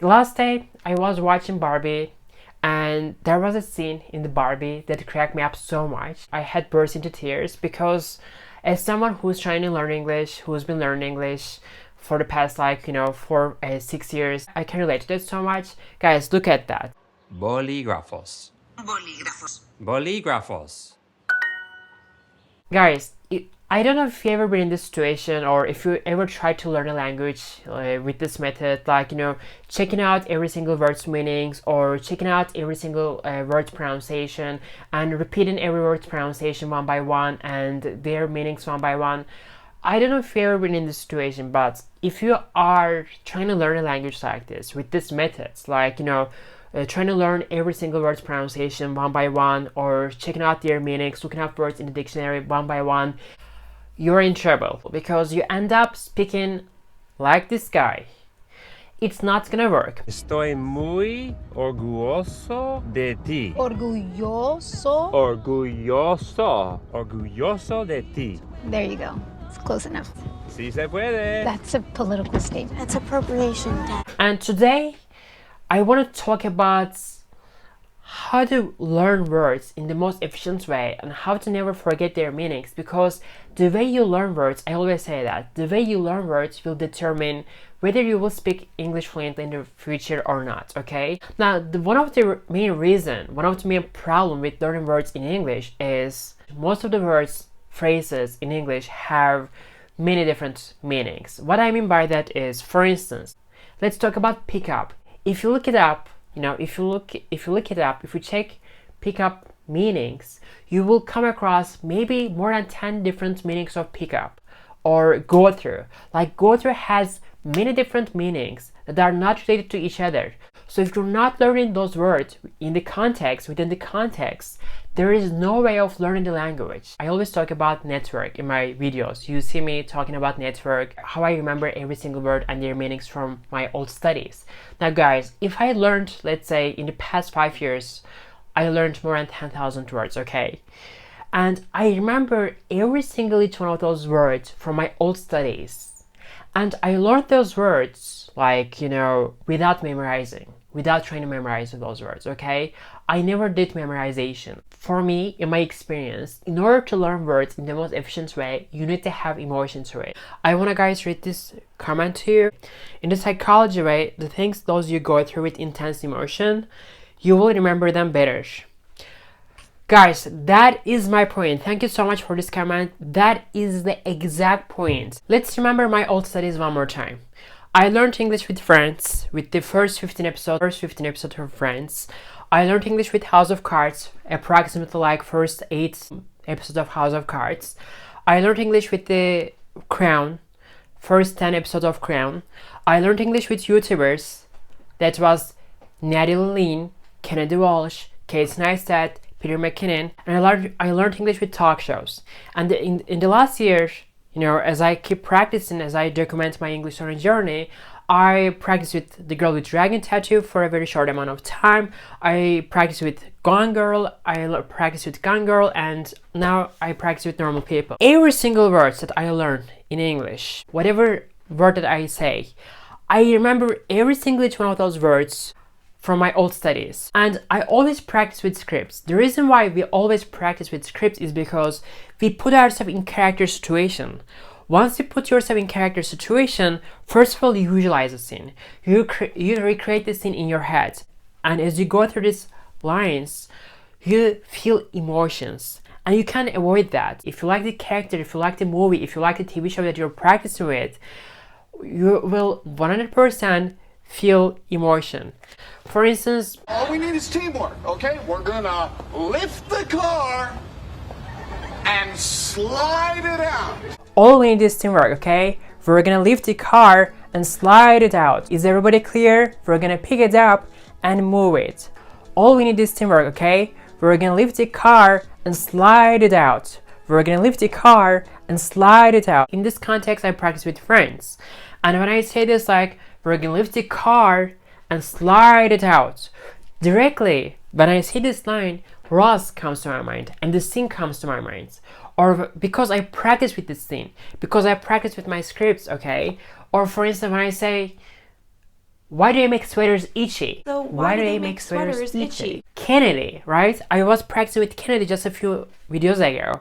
Last day, I was watching Barbie, and there was a scene in the Barbie that cracked me up so much. I had burst into tears because, as someone who's trying to learn English, who's been learning English for the past, 6 years, I can relate to it so much. Guys, look at that. Bolígrafos. Bolígrafos. Guys, I don't know if you ever been in this situation or if you ever tried to learn a language with this method, checking out every single word's meanings or checking out every single word's pronunciation and repeating every word's pronunciation one by one and their meanings one by one. I don't know if you've ever been in this situation, but if you are trying to learn a language like this with this methods, trying to learn every single word's pronunciation one by one or checking out their meanings, looking up words in the dictionary one by one, you're in trouble because you end up speaking like this guy. It's not gonna work. Estoy muy orgulloso de ti. Orgulloso. Orgulloso de ti. There you go. It's close enough. Sí se puede. That's a political statement. That's appropriation, Dad. And today, I want to talk about how to learn words in the most efficient way and how to never forget their meanings, because the way you learn words, I always say that, the way you learn words will determine whether you will speak English fluently in the future or not, okay? Now, one of the main problem with learning words in English is most of the words, phrases in English have many different meanings. What I mean by that is, for instance, let's talk about pick up. If you look it up, if you check pick up meanings, you will come across maybe more than 10 different meanings of pick up or go through. Like go through has many different meanings that are not related to each other. So if you're not learning those words within the context, there is no way of learning the language. I always talk about network in my videos. You see me talking about network, how I remember every single word and their meanings from my old studies. Now guys, if I learned, let's say in the past 5 years, I learned more than 10,000 words, okay? And I remember every single each one of those words from my old studies. And I learned those words without memorizing, without trying to memorize those words, okay? I never did memorization. For me, in my experience, in order to learn words in the most efficient way, you need to have emotion to it. I want to guys read this comment here. In the psychology way, the things those you go through with intense emotion, you will remember them better. Guys, that is my point. Thank you so much for this comment. That is the exact point. Let's remember my old studies one more time. I learned English with Friends, with the first 15 episodes of Friends. I learned English with House of Cards, approximately like first 8 episodes of House of Cards. I learned English with the Crown, first 10 episodes of Crown. I learned English with YouTubers, that was Natalie Lean, Kennedy Walsh, Kate Neistat, Peter McKinnon, and I learned English with talk shows. And in the last year, as I keep practicing, as I document my English learning journey, I practiced with the girl with dragon tattoo for a very short amount of time. I practiced with Gone Girl, and now I practice with normal people. Every single word that I learned in English, whatever word that I say, I remember every single each one of those words from my old studies. And I always practice with scripts. The reason why we always practice with scripts is because we put ourselves in character situation. Once you put yourself in character situation, first of all, you visualize the scene. You recreate the scene in your head. And as you go through these lines, you feel emotions. And you can't avoid that. If you like the character, if you like the movie, if you like the TV show that you're practicing with, you will 100% feel emotion. For instance, all we need is teamwork, okay? We're gonna lift the car and slide it out. All we need is teamwork, okay? We're gonna lift the car and slide it out. Is everybody clear? We're gonna pick it up and move it. All we need is teamwork, okay? We're gonna lift the car and slide it out. We're gonna lift the car and slide it out. In this context, I practice with friends. And when I say this, we're gonna lift the car and slide it out, directly when I see this line, Ross comes to my mind and the scene comes to my mind. Or because I practice with this scene, because I practice with my scripts, okay? Or for instance, when I say, Why do I make sweaters itchy? So why do they make sweaters itchy? Kennedy, right? I was practicing with Kennedy just a few videos ago.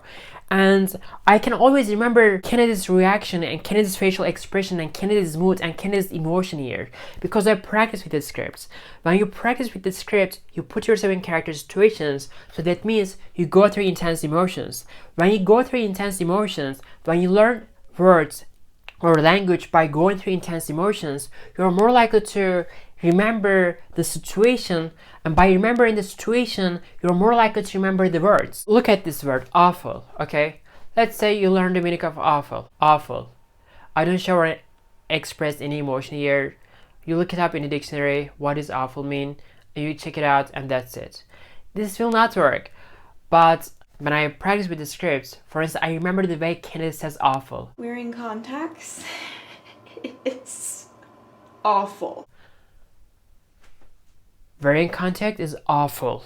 And I can always remember Kennedy's reaction and Kennedy's facial expression and Kennedy's mood and Kennedy's emotion here because I practice with the scripts. When you practice with the script, you put yourself in character situations, so that means you go through intense emotions. When you go through intense emotions, when you learn words or language by going through intense emotions, you're more likely to remember the situation, and by remembering the situation, you're more likely to remember the words. Look at this word, awful, okay? Let's say you learn the meaning of awful. Awful. I don't show or express any emotion here. You look it up in the dictionary, what does awful mean, and you check it out, and that's it. This will not work, but when I practice with the scripts, for instance, I remember the way Kennedy says awful. Wearing contacts is awful. Wearing contact is awful.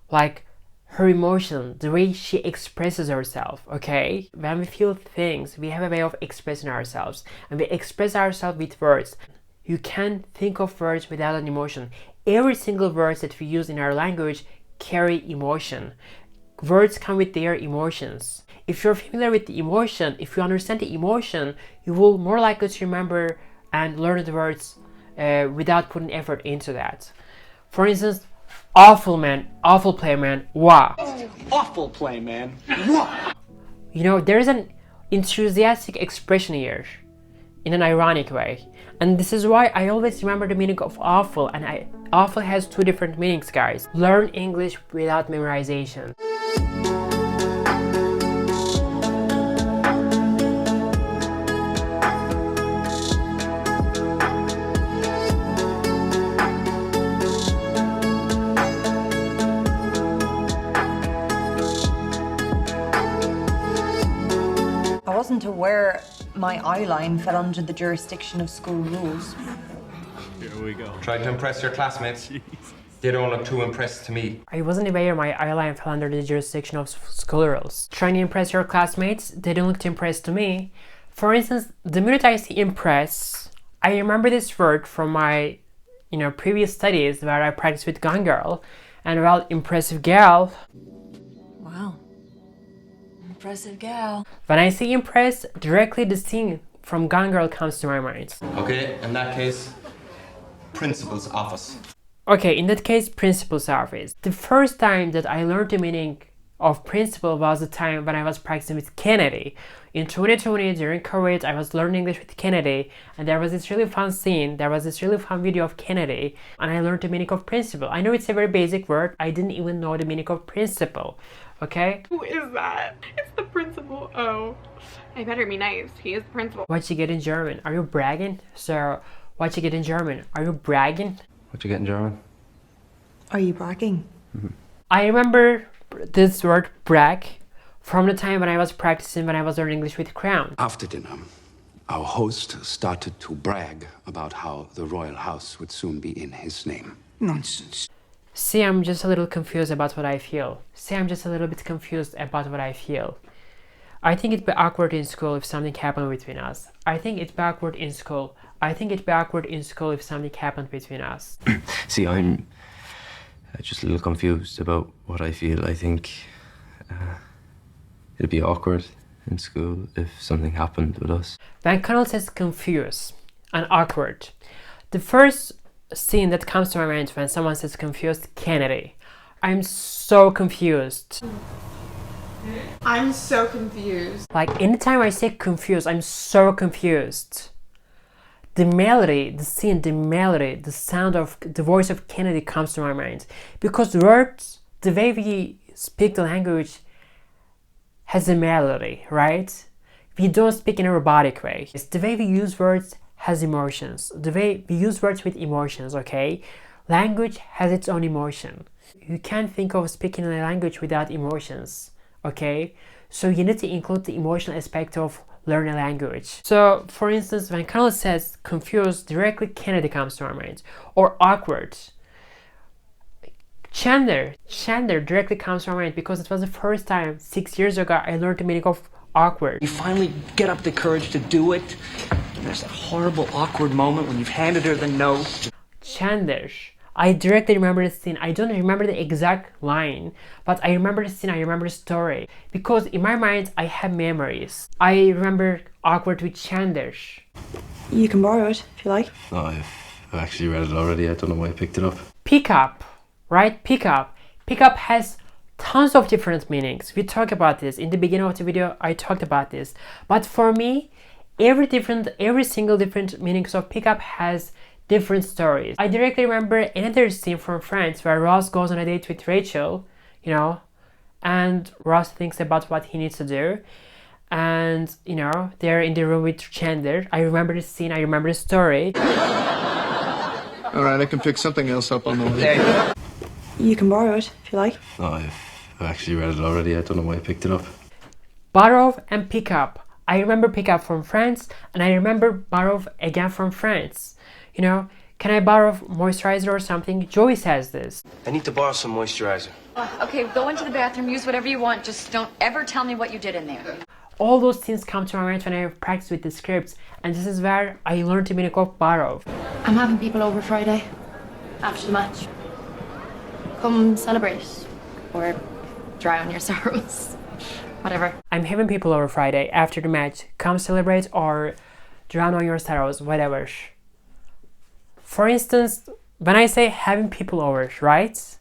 Like her emotion, the way she expresses herself, okay? When we feel things, we have a way of expressing ourselves. And we express ourselves with words. You can't think of words without an emotion. Every single word that we use in our language carry emotion. Words come with their emotions. If you're familiar with the emotion, if you understand the emotion, you will more likely to remember and learn the words without putting effort into that. For instance, awful man, awful play man, wah. Awful play, man. Wah. You know, there is an enthusiastic expression here in an ironic way. And this is why I always remember the meaning of awful, and awful has two different meanings, guys. Learn English without memorization. I wasn't aware my eyeline fell under the jurisdiction of school rules. Tried to impress your classmates. They don't look too impressed to me. I wasn't aware my eyeline fell under the jurisdiction of school rules. Trying to impress your classmates, they don't look too impressed to me. For instance, the minute I see impress, I remember this word from my previous studies where I practiced with Gone Girl. And well, impressive gal. Wow. Impressive gal. When I see impress, directly the scene from Gone Girl comes to my mind. Okay, in that case, principal's office. Okay, in that case, principal's office. The first time that I learned the meaning of principal was the time when I was practicing with Kennedy. In 2020, during COVID, I was learning English with Kennedy, and there was this really fun scene, there was this really fun video of Kennedy, and I learned the meaning of principal. I know it's a very basic word, I didn't even know the meaning of principal, okay? Who is that? It's the principal. Oh, I better be nice. He is the principal. What you get in German? Are you bragging? So, what you get in German? Are you bragging? What you get in German? Are you bragging? I remember this word brag from the time when I was practicing, when I was learning English with Crown. After dinner, our host started to brag about how the royal house would soon be in his name. Nonsense. See, I'm just a little confused about what I feel. See, I'm just a little bit confused about what I feel. I think it'd be awkward in school if something happened between us. I think it'd be awkward in school. I think it'd be awkward in school if something happened between us. See, I'm just a little confused about what I feel. I think it'd be awkward in school if something happened with us. When Connell says confused and awkward, the first scene that comes to my mind when someone says confused, Kennedy. I'm so confused. I'm so confused. Like, anytime I say confused, I'm so confused. The melody, the scene, the melody, the sound of the voice of Kennedy comes to my mind. Because words, the way we speak the language has a melody, right? We don't speak in a robotic way. It's the way we use words has emotions. The way we use words with emotions, okay? Language has its own emotion. You can't think of speaking a language without emotions, okay? So you need to include the emotional aspect of learning a language. So, for instance, when Connell says confused, directly Kennedy comes to our mind. Or awkward. Chandler directly comes to our mind because it was the first time 6 years ago I learned the meaning of awkward. You finally get up the courage to do it. There's that horrible, awkward moment when you've handed her the note. Chandler. I directly remember the scene. I don't remember the exact line, but I remember the scene, I remember the story. Because in my mind, I have memories. I remember awkward with Chandler. You can borrow it if you like. No, I've actually read it already. I don't know why I picked it up. Pickup, right? Pickup. Pickup has tons of different meanings. We talk about this. In the beginning of the video, I talked about this. But for me, every single different meanings of pickup has different stories. I directly remember another scene from Friends where Ross goes on a date with Rachel, you know, and Ross thinks about what he needs to do. And, you know, they're in the room with Chandler. I remember the scene, I remember the story. Alright, I can pick something else up on the way. You can borrow it if you like. No, I've actually read it already. I don't know why I picked it up. Borrow and pickup. I remember pickup from Friends, and I remember borrow again from Friends. You know, can I borrow moisturizer or something? Joey says this. I need to borrow some moisturizer. Okay, go into the bathroom, use whatever you want. Just don't ever tell me what you did in there. All those things come to my mind when I practice with the scripts, and this is where I learned the meaning of borrow. I'm having people over Friday, after the match. Come celebrate, or drown your sorrows, whatever. I'm having people over Friday after the match. Come celebrate or drown on your sorrows, whatever. For instance, when I say having people over, right?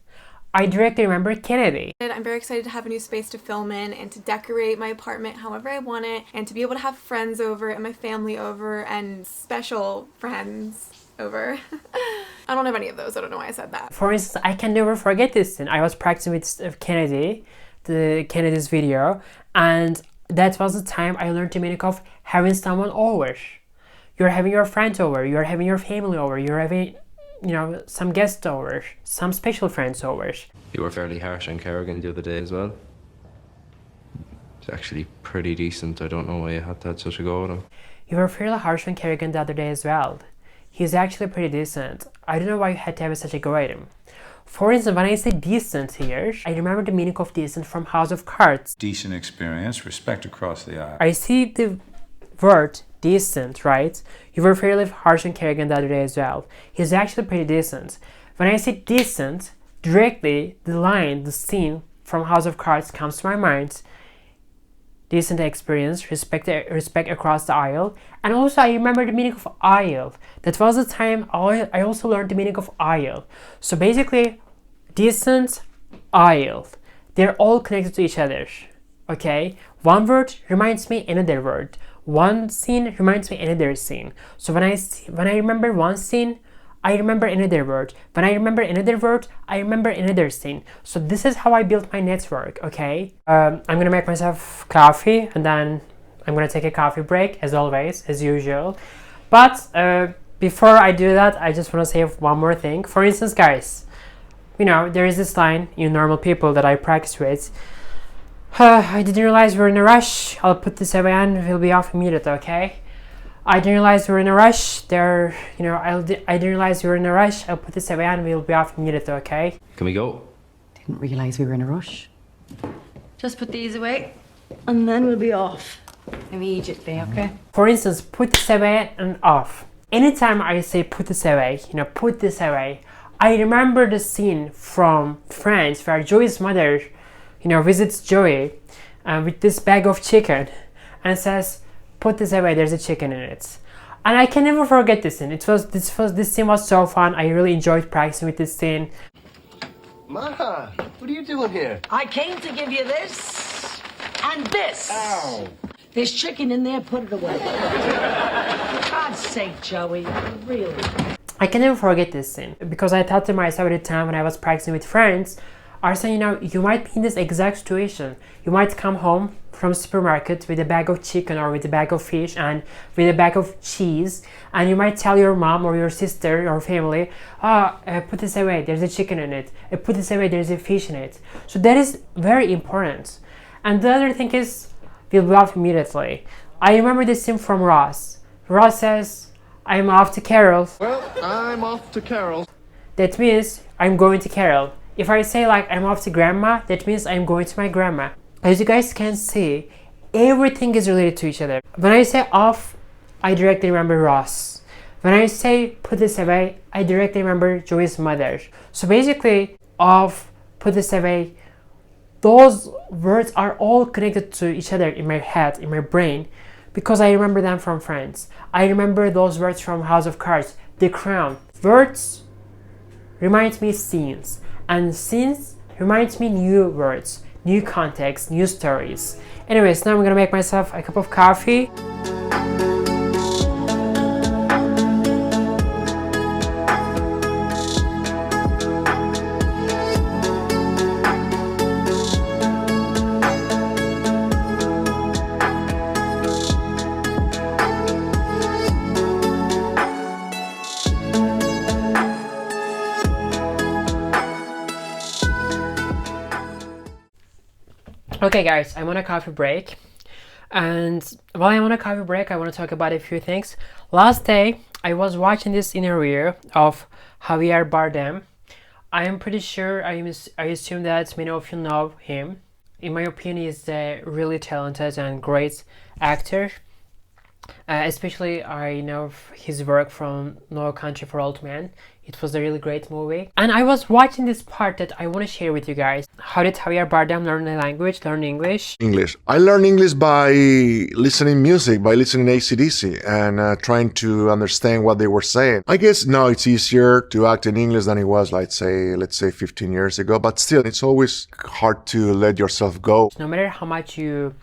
I directly remember Kennedy. I'm very excited to have a new space to film in and to decorate my apartment however I want it, and to be able to have friends over and my family over and special friends over. I don't have any of those. I don't know why I said that. For instance, I can never forget this scene. I was practicing with Kennedy, Kennedy's video, and that was the time I learned the meaning of having someone over. You're having your friends over, you're having your family over, you're having, you know, some guests over, some special friends over. You were fairly harsh on Kerrigan the other day as well. He's actually pretty decent. I don't know why you had to have such a go at him. You were fairly harsh on Kerrigan the other day as well. He's actually pretty decent. I don't know why you had to have such a go at him. For instance, when I say decent here, I remember the meaning of decent from House of Cards. Decent experience, respect across the aisle. I see the word decent, right? You were fairly harsh on Kerrigan the other day as well. He's actually pretty decent. When I say decent, directly the scene from House of Cards comes to my mind. Decent experience, respect across the aisle. And also I remember the meaning of aisle. That was the time I also learned the meaning of aisle. So basically, decent, aisle. They're all connected to each other. Okay? One word reminds me another word. One scene reminds me another scene. So when I remember one scene, I remember another word. When I remember another word, I remember another scene. So this is how I built my network, okay? I'm gonna make myself coffee, and then I'm gonna take a coffee break, as always, as usual. But before I do that, I just wanna say one more thing. For instance, guys, you know, there is this line, you normal people, that I practice with. I didn't realize we're in a rush. I'll put this away and we'll be off immediately, okay? I didn't realize we were in a rush. I didn't realize we were in a rush. I'll put this away and we'll be off immediately, okay? Can we go? Didn't realize we were in a rush. Just put these away, and then we'll be off immediately, okay? For instance, put this away and off. Anytime I say put this away, put this away, I remember the scene from Friends where Joey's mother, visits Joey with this bag of chicken and says, put this away, there's a chicken in it. And I can never forget this scene. This scene was so fun. I really enjoyed practicing with this scene. Ma, what are you doing here? I came to give you this and this. Ow. There's chicken in there, put it away. For God's sake, Joey, really. I can never forget this scene because I thought to myself at the time when I was practicing with friends, I said, you might be in this exact situation. You might come home from the supermarket with a bag of chicken or with a bag of fish and with a bag of cheese, and you might tell your mom or your sister or family, put this away, there's a chicken in it. Put this away, there's a fish in it. So that is very important. And the other thing is, we'll be off immediately. I remember this scene from Ross. Ross says, I'm off to Carol. Well, I'm off to Carol. That means I'm going to Carol. If I say like I'm off to grandma, that means I'm going to my grandma. As you guys can see, everything is related to each other. When I say off I directly remember Ross. When I say put this away, I directly remember Joey's mother. So basically, of put this away, those words are all connected to each other in my head, in my brain, because I remember them from Friends. I remember those words from House of Cards, The Crown. Words reminds me scenes, and scenes reminds me new words, new context, new stories. Anyways, now I'm gonna make myself a cup of coffee. Okay guys, I'm on a coffee break, and while I'm on a coffee break I want to talk about a few things. Last day I was watching this interview of Javier Bardem. I am pretty sure, I assume that many of you know him. In my opinion, he's a really talented and great actor. Especially I know his work from No Country for Old Men. It was a really great movie. And I was watching this part that I want to share with you guys. How did Javier Bardem learn a language, learn English? English. I learned English by listening music, by listening AC/DC and trying to understand what they were saying. I guess now it's easier to act in English than it was, let's say 15 years ago. But still, it's always hard to let yourself go. No matter how much you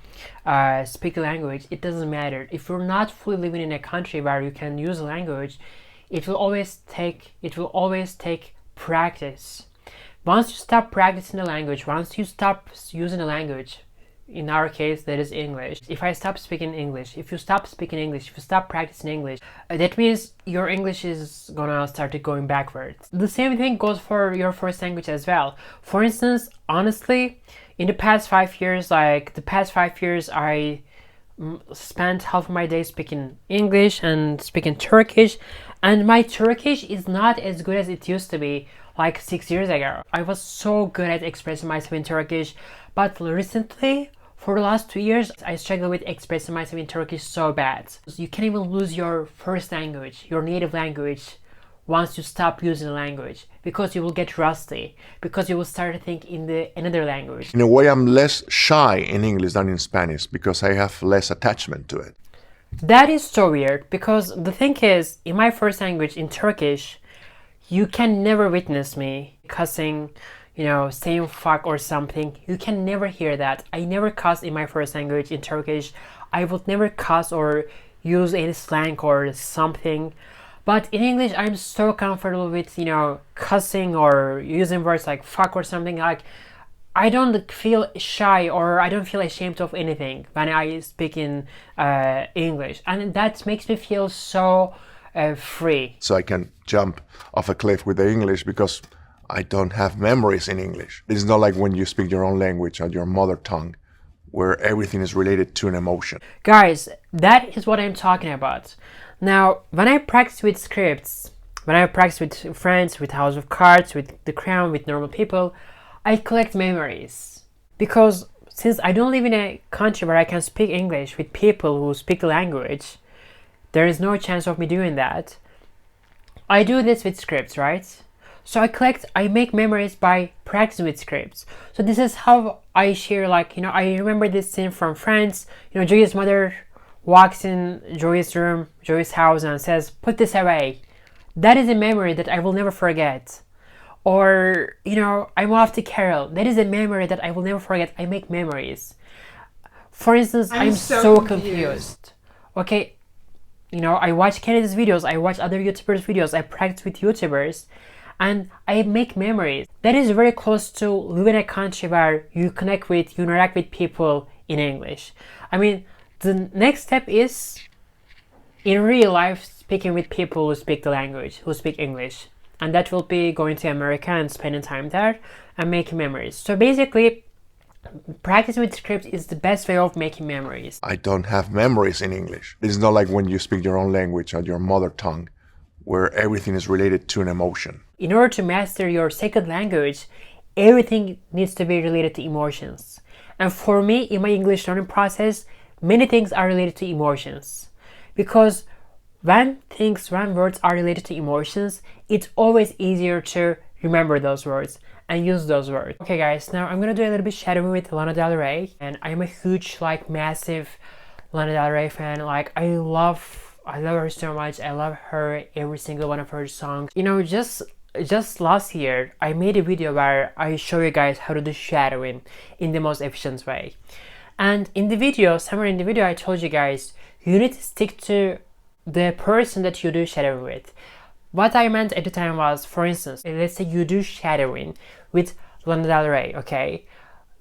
speak the language, it doesn't matter. If you're not fully living in a country where you can use the language, it will always take practice. Once you stop practicing the language, once you stop using the language, in our case that is English. If I stop speaking English, if you stop speaking English, if you stop practicing English, that means your English is gonna start going backwards. The same thing goes for your first language as well. For instance, honestly, in the past 5 years, I spent half of my day speaking English and speaking Turkish, and my Turkish is not as good as it used to be like 6 years ago. I was so good at expressing myself in Turkish, but recently, for the last 2 years, I struggle with expressing myself in Turkish so bad. You can even lose your first language, your native language, once you stop using the language, because you will get rusty, because you will start to think in another language. In a way, I'm less shy in English than in Spanish because I have less attachment to it. That is so weird, because the thing is, in my first language, in Turkish, you can never witness me cussing, saying fuck or something. You can never hear that. I never cuss in my first language in Turkish. I would never cuss or use any slang or something. But in English, I'm so comfortable with, cussing or using words like fuck or something. Like, I don't feel shy or I don't feel ashamed of anything when I speak in English. And that makes me feel so free. So I can jump off a cliff with the English because I don't have memories in English. It's not like when you speak your own language or your mother tongue, where everything is related to an emotion. Guys, that is what I'm talking about. Now, when I practice with scripts, when I practice with friends, with House of Cards, with The Crown, with normal people, I collect memories. Because since I don't live in a country where I can speak English with people who speak the language, there is no chance of me doing that. I do this with scripts, right? So I make memories by practicing with scripts. So this is how I share, I remember this scene from Friends. Joey's mother walks in Joey's room, Joey's house, and says, "Put this away." That is a memory that I will never forget. Or, I'm off to Carol. That is a memory that I will never forget. I make memories. For instance, I'm so confused. Okay, I watch Kennedy's videos, I watch other YouTubers' videos, I practice with YouTubers, and I make memories. That is very close to living in a country where you interact with people in English. I mean, the next step is, in real life, speaking with people who speak the language, who speak English. And that will be going to America and spending time there and making memories. So basically, practicing with scripts is the best way of making memories. I don't have memories in English. It's not like when you speak your own language or your mother tongue, where everything is related to an emotion. In order to master your second language, everything needs to be related to emotions. And for me, in my English learning process, many things are related to emotions. Because when words are related to emotions, it's always easier to remember those words and use those words. Okay guys, now I'm gonna do a little bit shadowing with Lana Del Rey, and I'm a huge, like, massive Lana Del Rey fan. Like, I love her so much. I love her, every single one of her songs. You know, just last year I made a video where I show you guys how to do shadowing in the most efficient way. And in the video, somewhere in the video, I told you guys you need to stick to the person that you do shadowing with. What I meant at the time was, for instance, let's say you do shadowing with Lana Del Rey, okay?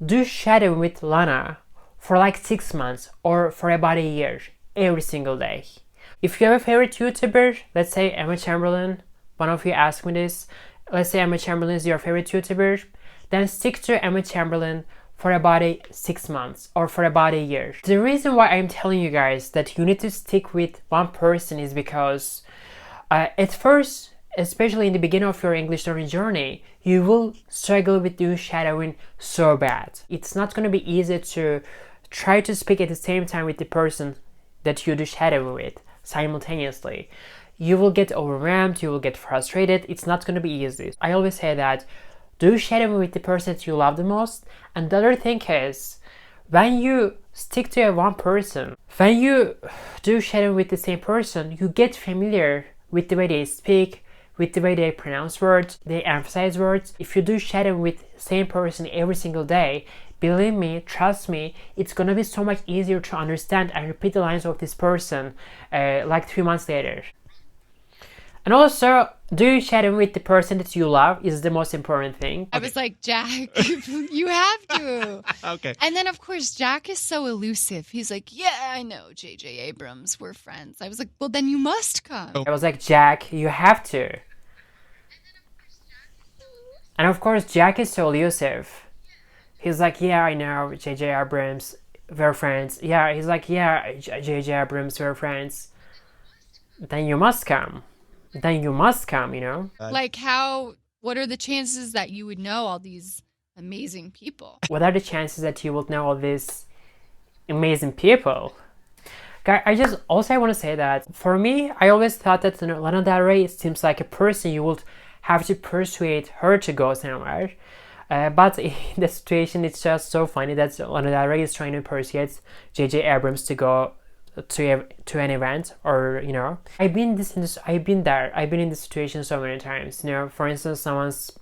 Do shadowing with Lana for like 6 months or for about a year, every single day. If you have a favorite YouTuber, let's say Emma Chamberlain, one of you asked me this, let's say Emma Chamberlain is your favorite YouTuber, then stick to Emma Chamberlain for about 6 months or for about a year. The reason why I'm telling you guys that you need to stick with one person is because at first, especially in the beginning of your English learning journey, you will struggle with doing shadowing so bad. It's not going to be easy to try to speak at the same time with the person that you do shadowing with simultaneously. You will get overwhelmed, you will get frustrated, it's not going to be easy. I always say that do shadowing with the person that you love the most. And the other thing is, when you stick to one person, when you do shadowing with the same person, you get familiar with the way they speak, with the way they pronounce words, they emphasize words. If you do shadowing with the same person every single day, believe me, trust me, it's gonna be so much easier to understand and repeat the lines of this person like 3 months later. And also, doing shadowing with the person that you love is the most important thing. I was like, Jack, you have to. Okay. And then, of course, Jack is so elusive. He's like, yeah, I know, J.J. Abrams, we're friends. I was like, well, then you must come. I was like, Jack, you have to. And of course, Jack is so elusive. He's like, yeah, I know, J.J. Abrams, we're friends. Yeah, he's like, yeah, J.J. Abrams, we're friends. Then you must come. Then you must come, you know? Like what are the chances that you would know all these amazing people? What are the chances that you would know all these amazing people? Guys, I want to say that for me, I always thought that Lana Del Rey seems like a person you would have to persuade her to go somewhere. But in the situation, it's just so funny that Lana Del Rey is trying to persuade J.J. Abrams to go to an event, or you know, I've been in this situation so many times. You know, for instance, someone's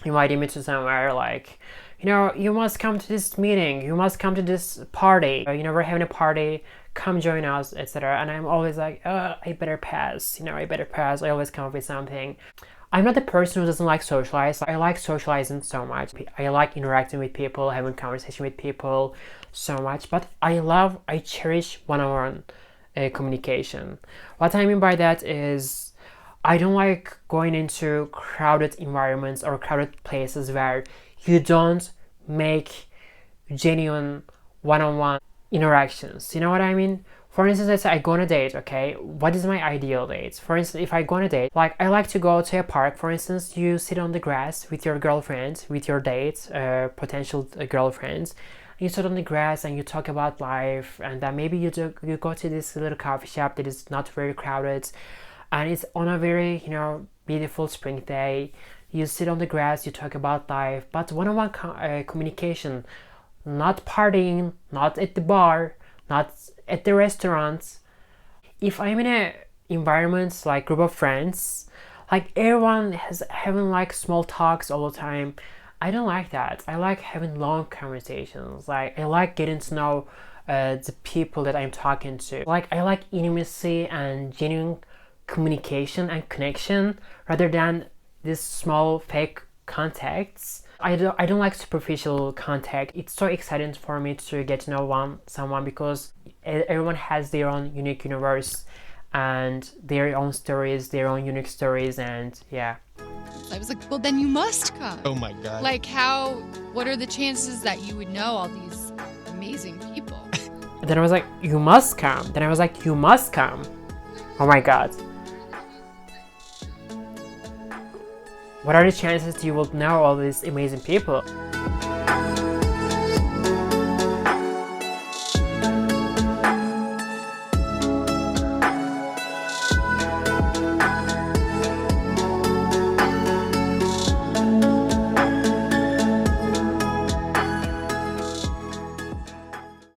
inviting me to somewhere, like, you know, you must come to this meeting, you must come to this party, you know, we're having a party, come join us, etc. And I'm always like, I better pass, you know, I always come up with something. I'm not the person who doesn't like socialize. I like socializing so much. I like interacting with people, having conversation with people so much. But I cherish one-on-one communication. What I mean by that is, I don't like going into crowded environments or crowded places where you don't make genuine one-on-one interactions. You know what I mean? For instance, let's say I go on a date, okay? What is my ideal date? For instance, if I go on a date, like I like to go to a park, for instance, you sit on the grass with your girlfriend, with your date, potential girlfriends. You sit on the grass and you talk about life, and then maybe you go to this little coffee shop that is not very crowded, and it's on a very, you know, beautiful spring day. You sit on the grass, you talk about life, but one-on-one communication, not partying, not at the bar, not at the restaurants. If I'm in a environment like group of friends, like everyone has having like small talks all the time, I don't like that. I like having long conversations. Like I like getting to know the people that I'm talking to. Like I like intimacy and genuine communication and connection rather than these small fake contacts. I don't like superficial contact. It's so exciting for me to get to know someone because everyone has their own unique universe and their own stories, their own unique stories, and yeah. I was like, well, then you must come. Oh my God. Like what are the chances that you would know all these amazing people? And then I was like, you must come. Then I was like, you must come. Oh my God. What are the chances you will know all these amazing people?